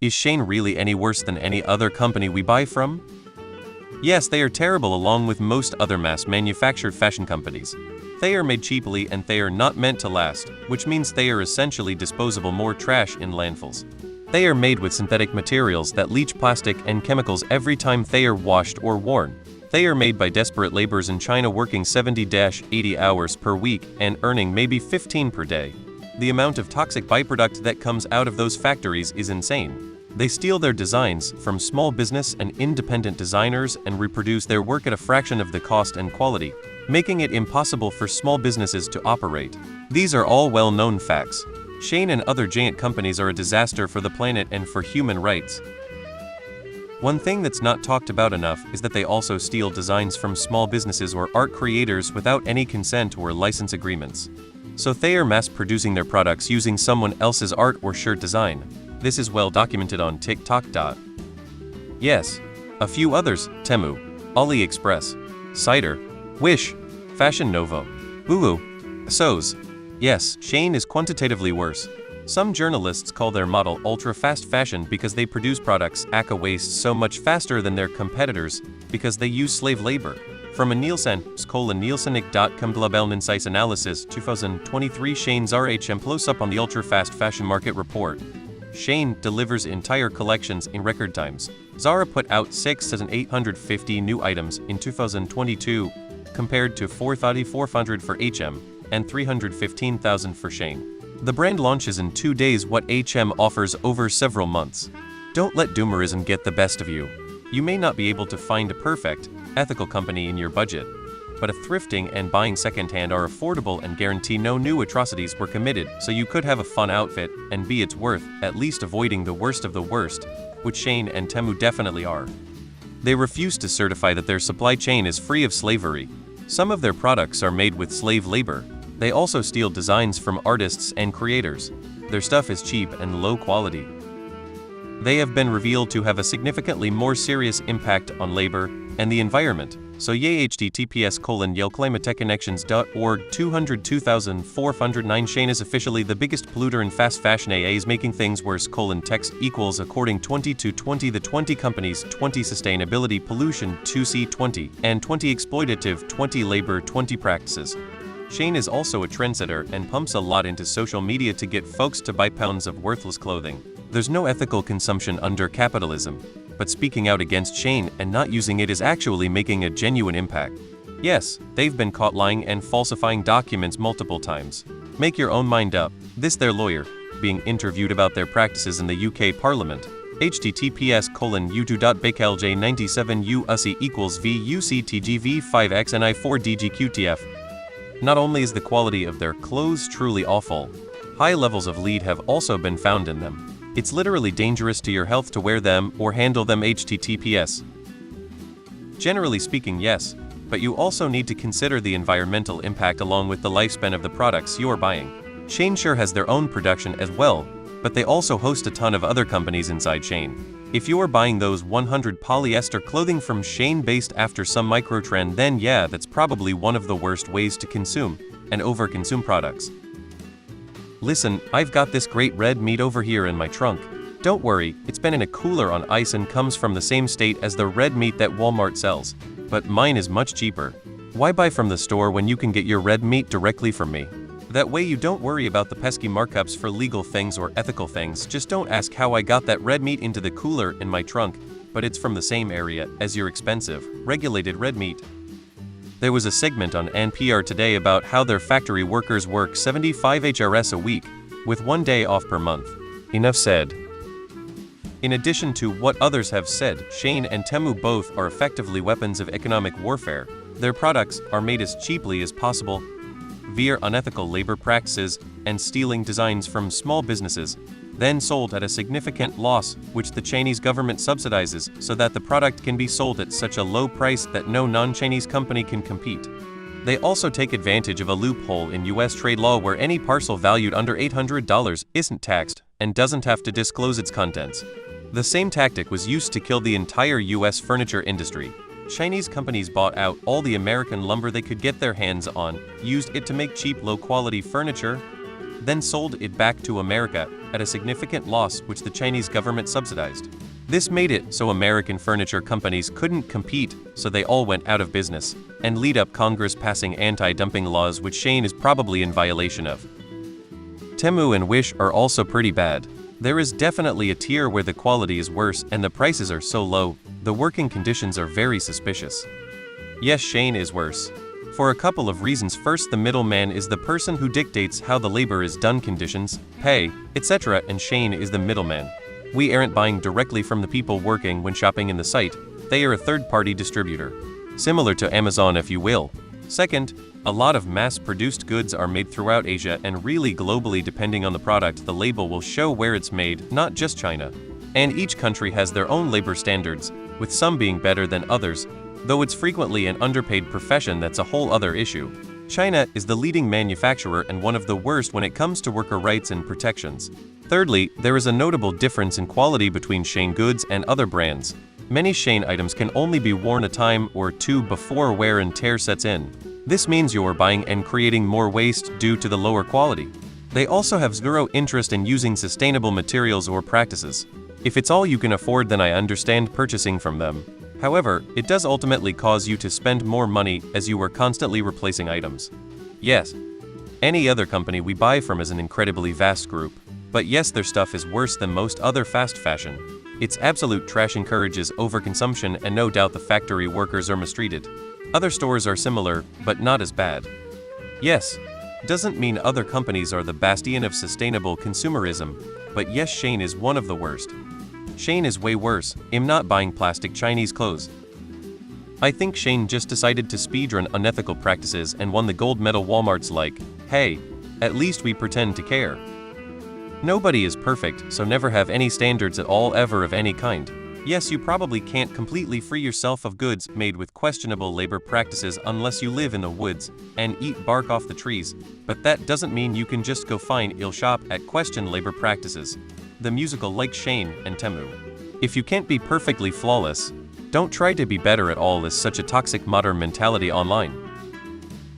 Is Shein really any worse than any other company we buy from? Yes, they are terrible along with most other mass-manufactured fashion companies. They are made cheaply and they are not meant to last, which means they are essentially disposable more trash in landfills. They are made with synthetic materials that leach plastic and chemicals every time they are washed or worn. They are made by desperate laborers in China working 70-80 hours per week and earning maybe 15 per day. The amount of toxic byproduct that comes out of those factories is insane. They steal their designs from small business and independent designers and reproduce their work at a fraction of the cost and quality, making it impossible for small businesses to operate. These are all well-known facts. Shein and other giant companies are a disaster for the planet and for human rights. One thing that's not talked about enough is that they also steal designs from small businesses or art creators without any consent or license agreements. So they are mass-producing their products using someone else's art or shirt design. This is well documented on TikTok. Yes, a few others: Temu, AliExpress, Cider, Wish, Fashion Novo, Boohoo, Soz. Yes, Shein is quantitatively worse. Some journalists call their model ultra-fast fashion because they produce products aka waste so much faster than their competitors because they use slave labor. From a Nielsen-Nielsenik.com Global Insights Analysis 2023 Shein's RHM close-up on the ultra-fast fashion market report. Shein delivers entire collections in record times. Zara put out 6,850 new items in 2022, compared to 4,400 for HM and 315,000 for Shein. The brand launches in 2 days what HM offers over several months. Don't let doomerism get the best of you. You may not be able to find a perfect, ethical company in your budget, but thrifting and buying secondhand are affordable and guarantee no new atrocities were committed, so you could have a fun outfit and be its worth, at least avoiding the worst of the worst, which Shein and Temu definitely are. They refuse to certify that their supply chain is free of slavery. Some of their products are made with slave labor. They also steal designs from artists and creators. Their stuff is cheap and low quality. They have been revealed to have a significantly more serious impact on labor and the environment. So https://yelclimatechconnections.org 202,409 Shein is officially the biggest polluter in fast fashion. AA is making things worse. Text equals according 20 to 20 the 20 companies 20 sustainability pollution 2C20 and 20 exploitative 20 labor 20 practices. Shein is also a trendsetter and pumps a lot into social media to get folks to buy pounds of worthless clothing. There's no ethical consumption under capitalism, but speaking out against Shein and not using it is actually making a genuine impact. Yes, they've been caught lying and falsifying documents multiple times. Make your own mind up. This their lawyer, being interviewed about their practices in the UK Parliament. https://u2.bakelj97u equals vuctgv5xni4dgqtf. Not only is the quality of their clothes truly awful, high levels of lead have also been found in them. It's literally dangerous to your health to wear them or handle them. https. Generally speaking, yes, but you also need to consider the environmental impact along with the lifespan of the products you're buying. Shein sure has their own production as well, but they also host a ton of other companies inside Shein. If you're buying those 100 polyester clothing from Shein based after some microtrend, then yeah, that's probably one of the worst ways to consume and overconsume products. Listen, I've got this great red meat over here in my trunk. Don't worry, it's been in a cooler on ice and comes from the same state as the red meat that Walmart sells. But mine is much cheaper. Why buy from the store when you can get your red meat directly from me? That way you don't worry about the pesky markups for legal things or ethical things. Just don't ask how I got that red meat into the cooler in my trunk, but it's from the same area as your expensive, regulated red meat. There was a segment on NPR today about how their factory workers work 75 HRS a week, with 1 day off per month. Enough said. In addition to what others have said, Shein and Temu both are effectively weapons of economic warfare. Their products are made as cheaply as possible, via unethical labor practices and stealing designs from small businesses, then sold at a significant loss, which the Chinese government subsidizes so that the product can be sold at such a low price that no non-Chinese company can compete. They also take advantage of a loophole in US trade law where any parcel valued under $800 isn't taxed and doesn't have to disclose its contents. The same tactic was used to kill the entire US furniture industry. Chinese companies bought out all the American lumber they could get their hands on, used it to make cheap low-quality furniture, then sold it back to America at a significant loss which the Chinese government subsidized. This made it so American furniture companies couldn't compete, so they all went out of business, and lead up Congress passing anti-dumping laws which Shein is probably in violation of. Temu and Wish are also pretty bad. There is definitely a tier where the quality is worse and the prices are so low, the working conditions are very suspicious. Yes, Shein is worse. For a couple of reasons. First, the middleman is the person who dictates how the labor is done, conditions, pay, etc., and Shein is the middleman. We aren't buying directly from the people working when shopping in the site, they are a third-party distributor. Similar to Amazon, if you will. Second, a lot of mass-produced goods are made throughout Asia and really globally. Depending on the product, the label will show where it's made, not just China. And each country has their own labor standards, with some being better than others, though it's frequently an underpaid profession. That's a whole other issue. China is the leading manufacturer and one of the worst when it comes to worker rights and protections. Thirdly, there is a notable difference in quality between Shein goods and other brands. Many Shein items can only be worn a time or two before wear and tear sets in. This means you're buying and creating more waste due to the lower quality. They also have zero interest in using sustainable materials or practices. If it's all you can afford, then I understand purchasing from them. However, it does ultimately cause you to spend more money as you are constantly replacing items. Yes, any other company we buy from is an incredibly vast group. But yes, their stuff is worse than most other fast fashion. Its absolute trash encourages overconsumption, and no doubt the factory workers are mistreated. Other stores are similar, but not as bad. Yes, doesn't mean other companies are the bastion of sustainable consumerism, but yes, Shein is one of the worst. Shein is way worse. I'm not buying plastic Chinese clothes. I think Shein just decided to speedrun unethical practices and won the gold medal. Walmart's like, hey, at least we pretend to care. Nobody is perfect, so never have any standards at all ever of any kind. Yes, you probably can't completely free yourself of goods made with questionable labor practices unless you live in the woods and eat bark off the trees, but that doesn't mean you can just go find ill shop at question labor practices. The musical like Shein and Temu. If you can't be perfectly flawless, don't try to be better at all. Is such a toxic modern mentality online.